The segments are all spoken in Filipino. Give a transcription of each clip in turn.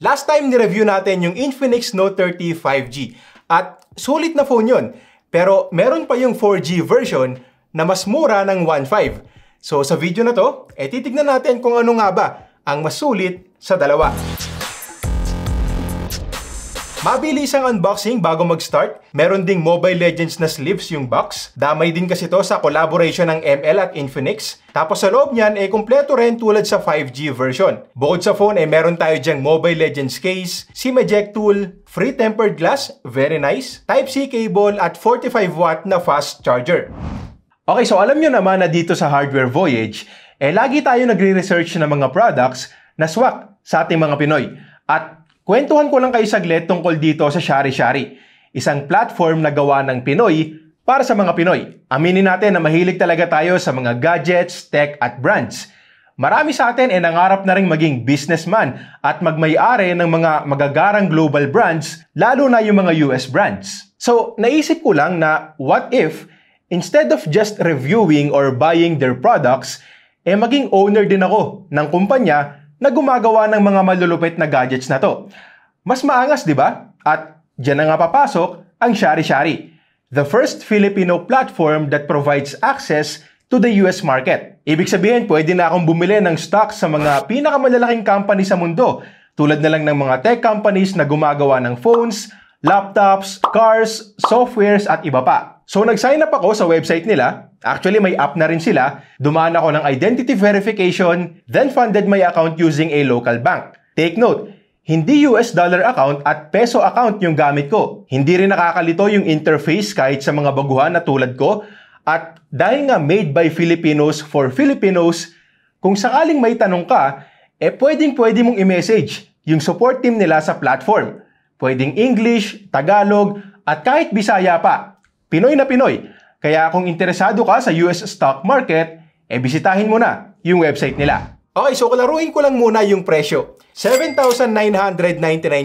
Last time ni-review natin yung Infinix Note 30 5G at sulit na phone yun. Pero meron pa yung 4G version na mas mura ng 1.5. So sa video na to, titignan natin kung ano nga ba ang mas sulit sa dalawa. Mabilis ang unboxing bago mag-start. Meron ding Mobile Legends na sleeves yung box. Damay din kasi to sa collaboration ng ML at Infinix. Tapos sa loob niyan, kumpleto rin tulad sa 5G version. Bukod sa phone, meron tayo dyang Mobile Legends case, SIM eject tool, free tempered glass, very nice, Type-C cable at 45 watt na fast charger. Okay, so alam nyo naman na dito sa Hardware Voyage, lagi tayo nagre-research ng mga products na swak sa ating mga Pinoy. At kwentuhan ko lang kayo saglit tungkol dito sa Shari-Shari, isang platform na gawa ng Pinoy para sa mga Pinoy. Aminin natin na mahilig talaga tayo sa mga gadgets, tech at brands. Marami sa atin nangarap na rin maging businessman at magmay-ari ng mga magagarang global brands, lalo na yung mga US brands. So, naisip ko lang na what if, instead of just reviewing or buying their products, maging owner din ako ng kumpanya na gumagawa ng mga malulupit na gadgets na to. Mas maangas, di ba? At dyan na nga papasok ang Shari-Shari, the first Filipino platform that provides access to the US market. Ibig sabihin, pwede na akong bumili ng stocks sa mga pinakamalalaking company sa mundo, tulad na lang ng mga tech companies na gumagawa ng phones, laptops, cars, softwares at iba pa. So nag-sign up ako sa website nila. Actually, may app na rin sila. Dumaan ako ng identity verification, then funded my account using a local bank. Take note, hindi US dollar account at peso account yung gamit ko. Hindi rin nakakalito yung interface kahit sa mga baguhan na tulad ko. At dahil nga made by Filipinos for Filipinos, kung sakaling may tanong ka, pwedeng-pwede mong i-message yung support team nila sa platform. Pwedeng English, Tagalog, at kahit Bisaya pa. Pinoy na Pinoy. Kaya kung interesado ka sa US stock market, bisitahin mo na yung website nila. Okay, so kalaruin ko lang muna yung presyo. 7,999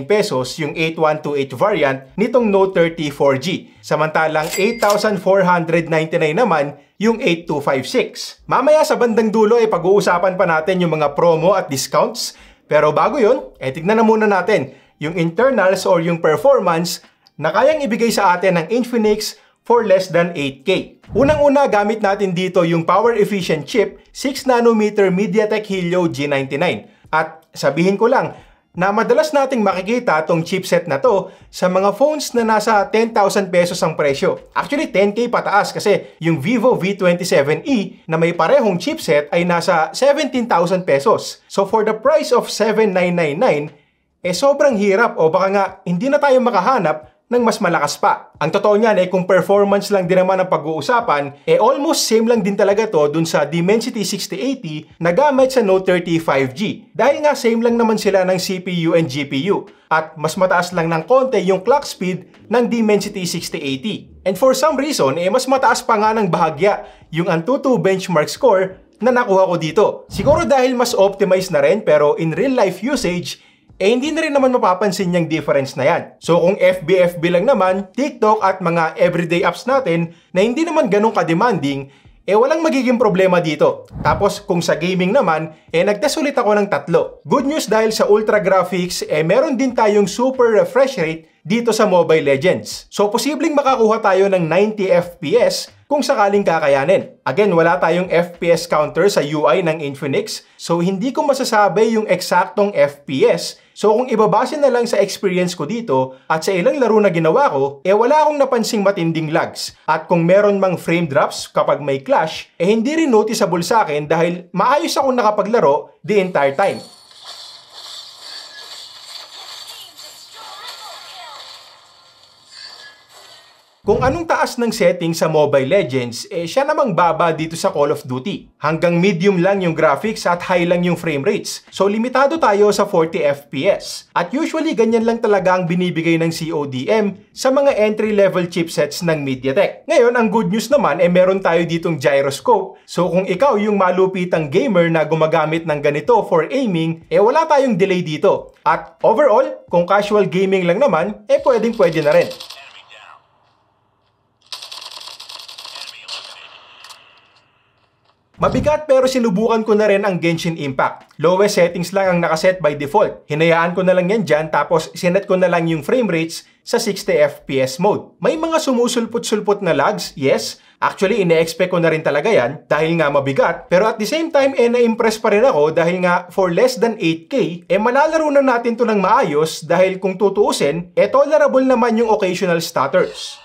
pesos yung 8128 variant nitong Note 30 4G. Samantalang 8,499 naman yung 8256. Mamaya sa bandang dulo pag-uusapan pa natin yung mga promo at discounts. Pero bago yun, tignan na muna natin yung internals or yung performance na kayang ibigay sa atin ng Infinix for less than 8K. Unang-una, gamit natin dito yung power-efficient chip 6nm MediaTek Helio G99. At sabihin ko lang na madalas nating makikita tong chipset na to sa mga phones na nasa 10,000 pesos ang presyo. Actually, 10K pataas kasi yung Vivo V27e na may parehong chipset ay nasa 17,000 pesos. So for the price of 7,999, sobrang hirap o baka nga hindi na tayo makahanap ng mas malakas pa. Ang totoo niyan kung performance lang din naman ang pag-uusapan, almost same lang din talaga to dun sa Dimensity 6080 na gamit sa Note 30 5G. Dahil nga same lang naman sila ng CPU and GPU at mas mataas lang ng konti yung clock speed ng Dimensity 6080. And for some reason, mas mataas pa nga ng bahagya yung Antutu benchmark score na nakuha ko dito. Siguro dahil mas optimized na rin pero in real life usage, hindi na rin naman mapapansin yung difference na yan. So kung FB lang naman, TikTok at mga everyday apps natin na hindi naman ganun ka-demanding, walang magiging problema dito. Tapos kung sa gaming naman, nagtest ulit ako ng 3. Good news dahil sa Ultra Graphics, meron din tayong super refresh rate dito sa Mobile Legends. So posibleng makakuha tayo ng 90 FPS kung sakaling kakayanin. Again, wala tayong FPS counter sa UI ng Infinix, so hindi ko masasabi yung eksaktong FPS. So kung ibabase na lang sa experience ko dito at sa ilang laro na ginawa ko, wala akong napansing matinding lags. At kung meron mang frame drops kapag may clash, hindi rin noticeable sa akin dahil maayos akong nakapaglaro the entire time. Kung anong taas ng setting sa Mobile Legends, siya namang baba dito sa Call of Duty. Hanggang medium lang yung graphics at high lang yung frame rates. So limitado tayo sa 40 FPS. At usually ganyan lang talaga ang binibigay ng CODM sa mga entry-level chipsets ng MediaTek. Ngayon, ang good news naman meron tayo ditong gyroscope. So kung ikaw yung malupitang gamer na gumagamit ng ganito for aiming, wala tayong delay dito. At overall, kung casual gaming lang naman, pwedeng-pwede na rin. Mabigat pero sinubukan ko na rin ang Genshin Impact. Lowest settings lang ang nakaset by default. Hinayaan ko na lang yan dyan tapos sinet ko na lang yung frame rates sa 60 FPS mode. May mga sumusulpot-sulpot na lags, yes. Actually, ine-expect ko na rin talaga yan dahil nga mabigat. Pero at the same time, na-impress pa rin ako dahil nga for less than 8K, malalaro na natin to ng maayos dahil kung tutuusin, tolerable naman yung occasional stutters.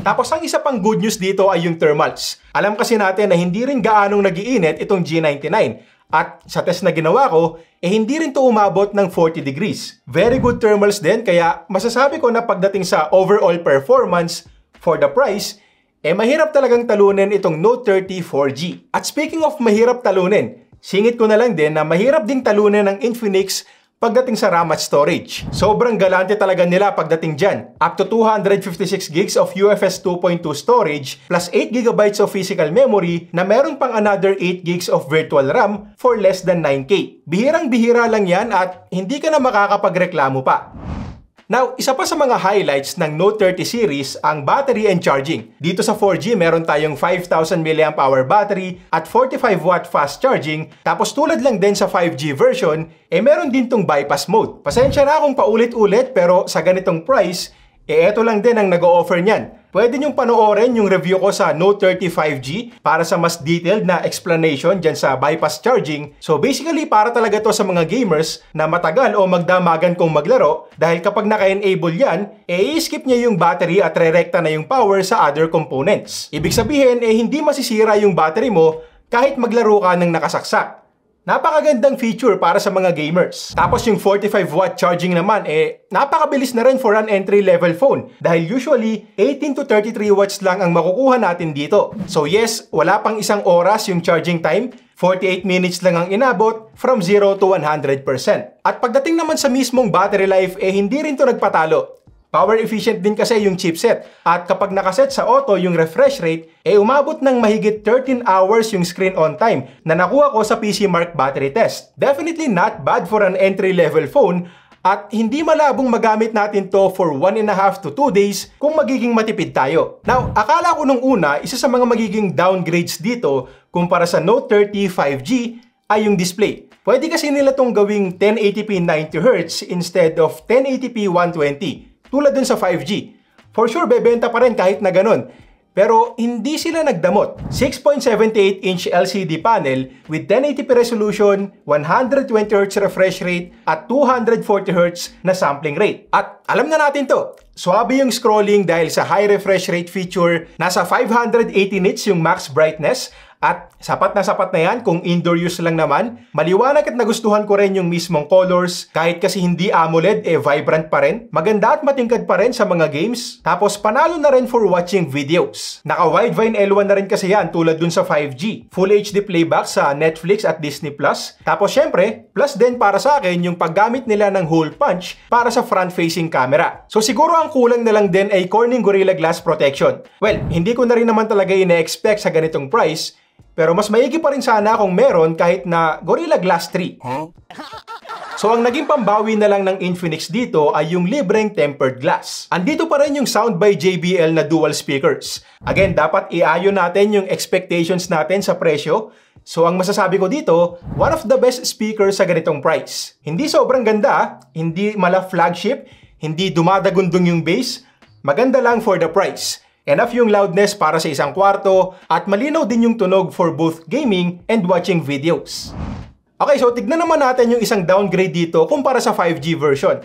Tapos ang isa pang good news dito ay yung thermals. Alam kasi natin na hindi rin gaanong nagiinit itong G99. At sa test na ginawa ko, hindi rin to umabot ng 40 degrees. Very good thermals din, kaya masasabi ko na pagdating sa overall performance for the price, mahirap talagang talunin itong Note 30 4G. At speaking of mahirap talunin, singit ko na lang din na mahirap ding talunin ng Infinix pagdating sa RAM at storage. Sobrang galante talaga nila pagdating dyan. Up to 256 gigs of UFS 2.2 storage plus 8 GB of physical memory na meron pang another 8 gigs of virtual RAM for less than 9K. Bihirang-bihira lang yan at hindi ka na makakapagreklamo pa. Now, isa pa sa mga highlights ng Note 30 series ang battery and charging. Dito sa 4G, meron tayong 5,000 mAh battery at 45W fast charging. Tapos tulad lang din sa 5G version, meron din tong bypass mode. Pasensya na kung paulit-ulit pero sa ganitong price, eto lang din ang nag-o-offer niyan. Pwede niyong panoorin yung review ko sa Note 30 5G para sa mas detailed na explanation dyan sa bypass charging. So basically, para talaga to sa mga gamers na matagal o magdamagan kung maglaro dahil kapag naka-enable yan, i-skip niya yung battery at re-rekta na yung power sa other components. Ibig sabihin, hindi masisira yung battery mo kahit maglaro ka ng nakasaksak. Napakagandang feature para sa mga gamers. Tapos yung 45W charging naman, napakabilis na rin for an entry-level phone dahil usually 18 to 33 watts lang ang makukuha natin dito. So yes, wala pang isang oras yung charging time, 48 minutes lang ang inabot from 0 to 100%. At pagdating naman sa mismong battery life, hindi rin to nagpatalo. Power efficient din kasi yung chipset. At kapag nakaset sa auto yung refresh rate, umabot ng mahigit 13 hours yung screen on time na nakuha ko sa PCMark battery test. Definitely not bad for an entry-level phone at hindi malabong magamit natin to for 1.5 to 2 days kung magiging matipid tayo. Now, akala ko nung una, isa sa mga magiging downgrades dito kumpara sa Note 30 5G ay yung display. Pwede kasi nila tong gawing 1080p 90Hz instead of 1080p 120. Tulad dun sa 5G. For sure, bebenta pa rin kahit na ganun. Pero hindi sila nagdamot. 6.78-inch LCD panel with 1080p resolution, 120Hz refresh rate, at 240Hz na sampling rate. At alam na natin to, swabe yung scrolling dahil sa high refresh rate feature, nasa 580 nits yung max brightness, at sapat na yan kung indoor use lang naman. Maliwanag at nagustuhan ko rin yung mismong colors. Kahit kasi hindi AMOLED, vibrant pa rin. Maganda at matingkad pa rin sa mga games. Tapos panalo na rin for watching videos. Naka-Widevine L1 na rin kasi yan tulad dun sa 5G. Full HD playback sa Netflix at Disney+. Tapos syempre, plus din para sa akin yung paggamit nila ng hole punch para sa front-facing camera. So siguro ang kulang na lang din ay Corning Gorilla Glass protection. Well, hindi ko na rin naman talaga ina-expect sa ganitong price. Pero mas maigi pa rin sana kung meron kahit na Gorilla Glass 3. So ang naging pambawi na lang ng Infinix dito ay yung libreng tempered glass. Andito pa rin yung sound by JBL na dual speakers. Again, dapat iayon natin yung expectations natin sa presyo. So ang masasabi ko dito, one of the best speakers sa ganitong price. Hindi sobrang ganda, hindi mala flagship, hindi dumadagundong yung bass, maganda lang for the price. Enough yung loudness para sa isang kwarto at malinaw din yung tunog for both gaming and watching videos. Okay, so tignan naman natin yung isang downgrade dito kumpara sa 5G version.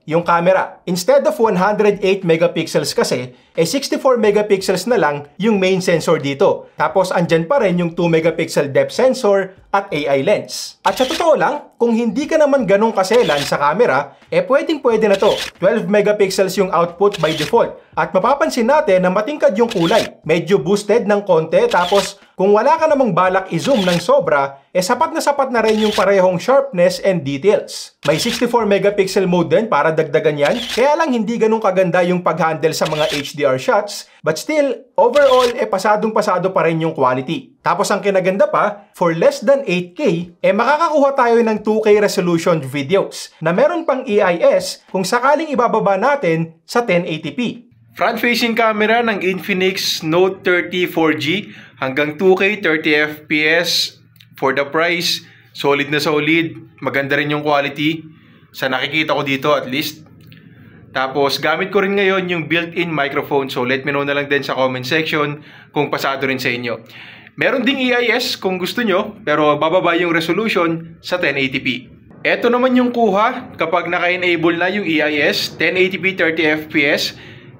Yung camera, instead of 108 megapixels kasi, 64 megapixels na lang yung main sensor dito. Tapos andyan pa rin yung 2 megapixel depth sensor at AI lens. At sa totoo lang, kung hindi ka naman ganun kaselan sa camera, pwedeng-pwede na to. 12 megapixels yung output by default. At mapapansin natin na matingkad yung kulay. Medyo boosted ng konti, tapos kung wala ka namang balak i-zoom ng sobra, sapat na rin yung parehong sharpness and details. May 64 megapixel mode din para dagdagan yan, kaya lang hindi ganun kaganda yung pag-handle sa mga HDR shots, but still, overall, pasadong-pasado pa rin yung quality. Tapos ang kinaganda pa, for less than 8K, makakakuha tayo ng 2K resolution videos na meron pang EIS kung sakaling ibababa natin sa 1080p. Front-facing camera ng Infinix Note 30 4G hanggang 2K 30fps for the price. Solid na solid. Maganda rin yung quality sa nakikita ko dito at least. Tapos gamit ko rin ngayon yung built-in microphone. So let me know na lang din sa comment section kung pasado rin sa inyo. Meron ding EIS kung gusto nyo, pero bababa yung resolution sa 1080p. Ito naman yung kuha kapag naka-enable na yung EIS, 1080p 30fps.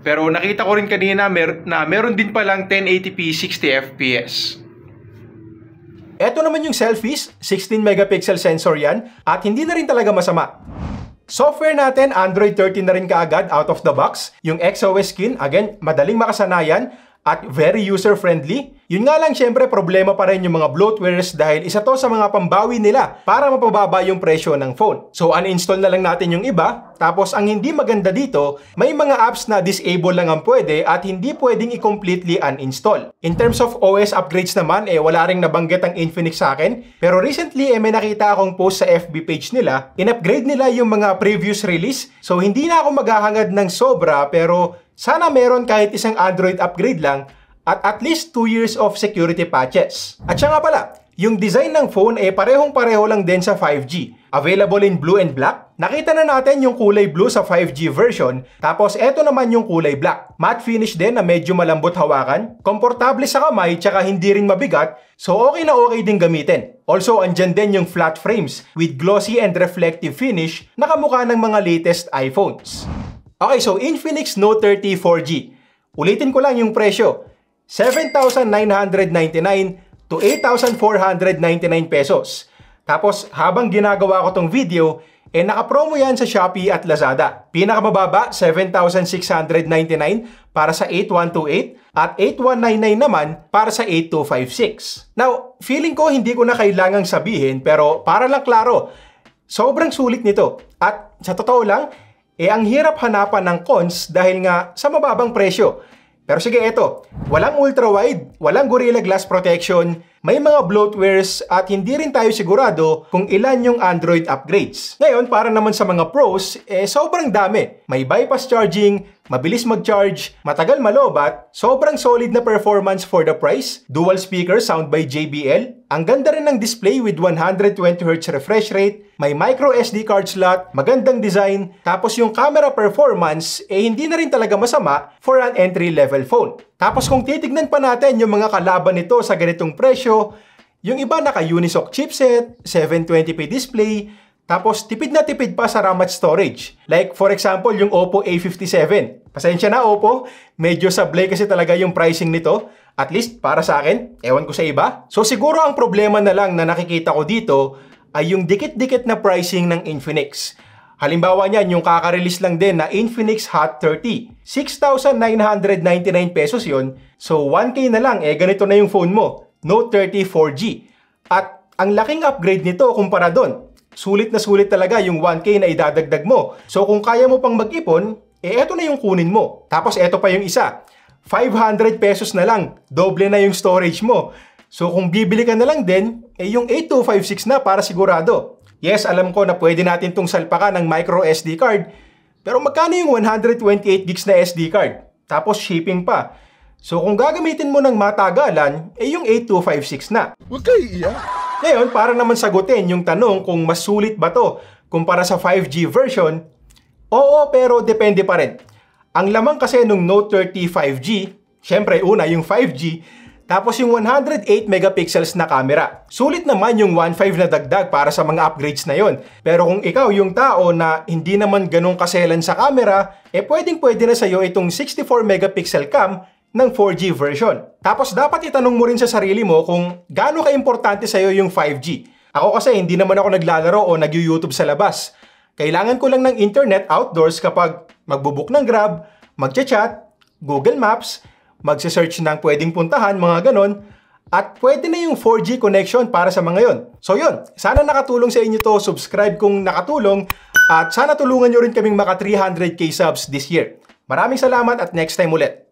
Pero nakita ko rin kanina na meron din palang 1080p 60fps. Ito naman yung selfies, 16 megapixel sensor yan, at hindi na rin talaga masama. Software natin, Android 13 na rin kaagad out of the box. Yung XOS skin, again, madaling makasanayan at very user-friendly. Yun nga lang, syempre, problema pa rin yung mga bloatwares dahil isa to sa mga pambawi nila para mapababa yung presyo ng phone. So, uninstall na lang natin yung iba. Tapos, ang hindi maganda dito, may mga apps na disable lang ang pwede at hindi pwedeng i-completely uninstall. In terms of OS upgrades naman, wala ring nabanggit ang Infinix sa akin. Pero recently, may nakita akong post sa FB page nila. In-upgrade nila yung mga previous release. So, hindi na ako maghahangad ng sobra, pero sana meron kahit isang Android upgrade lang at least 2 years of security patches. At siya nga pala, yung design ng phone parehong-pareho lang din sa 5G. Available in blue and black. Nakita na natin yung kulay blue sa 5G version. Tapos eto naman yung kulay black. Matte finish din na medyo malambot hawakan. Komportable sa kamay tsaka hindi rin mabigat. So okay na okay din gamitin. Also andyan din yung flat frames with glossy and reflective finish na kamukha ng mga latest iPhones. Okay, so Infinix Note 30 4G. Ulitin ko lang yung presyo. 7,999 to 8,499 pesos. Tapos, habang ginagawa ko tong video, naka-promo yan sa Shopee at Lazada. Pinakamababa, 7,699 para sa 8128 at 8199 naman para sa 8256. Now, feeling ko hindi ko na kailangang sabihin pero para lang klaro, sobrang sulit nito. At sa totoo lang, ang hirap hanapan ng cons dahil nga sa mababang presyo. Pero sige, eto, walang ultra-wide, walang Gorilla Glass protection, may mga bloatwares at hindi rin tayo sigurado kung ilan yung Android upgrades. Ngayon, para naman sa mga pros, sobrang dami. May bypass charging, mabilis mag-charge, matagal malobat, sobrang solid na performance for the price, dual speaker sound by JBL, ang ganda rin ng display with 120Hz refresh rate, may micro SD card slot, magandang design, tapos yung camera performance, hindi na rin talaga masama for an entry-level phone. Tapos kung titignan pa natin yung mga kalaban nito sa ganitong presyo, yung iba naka-Unisoc chipset, 720p display, tapos tipid na tipid pa sa RAM at storage. Like for example, yung Oppo A57. Pasensya na Oppo, medyo sablay kasi talaga yung pricing nito. At least para sa akin, ewan ko sa iba. So siguro ang problema na lang na nakikita ko dito ay yung dikit-dikit na pricing ng Infinix. Halimbawa niyan, yung kaka-release lang din na Infinix Hot 30. 6,999 pesos yun. So 1K na lang, ganito na yung phone mo. Note 30 4G. At ang laking upgrade nito kumpara doon. Sulit na sulit talaga yung 1K na idadagdag mo. So kung kaya mo pang mag-ipon, eto na yung kunin mo. Tapos eto pa yung isa. 500 pesos na lang. Doble na yung storage mo. So kung bibili ka na lang din, yung 8256 na para sigurado. Yes, alam ko na pwede natin tong salpakan ng micro SD card. Pero magkano yung 128 gigs na SD card? Tapos shipping pa. So kung gagamitin mo ng matagalan, yung 8256 na. Huwag kayo iiyak. Ngayon, para naman sagutin yung tanong kung mas sulit ba to kumpara sa 5G version, oo, pero depende pa rin. Ang lamang kasi nung Note 30 5G, syempre una yung 5G, tapos yung 108 megapixels na camera. Sulit naman yung 1.5 na dagdag para sa mga upgrades na yon. Pero kung ikaw yung tao na hindi naman ganun kaselan sa camera, pwedeng-pwede na sa'yo itong 64 megapixel cam ng 4G version. Tapos dapat itanong mo rin sa sarili mo kung gaano ka-importante sa'yo yung 5G. Ako kasi hindi naman ako naglalaro o nag-YouTube sa labas. Kailangan ko lang ng internet outdoors kapag magbubook ng Grab, magchat-chat, Google Maps, magse-search ng pwedeng puntahan, mga ganon, at pwede na yung 4G connection para sa mga yon. So yun, sana nakatulong sa inyo to, subscribe kung nakatulong, at sana tulungan nyo rin kaming maka 300k subs this year. Maraming salamat at next time ulit.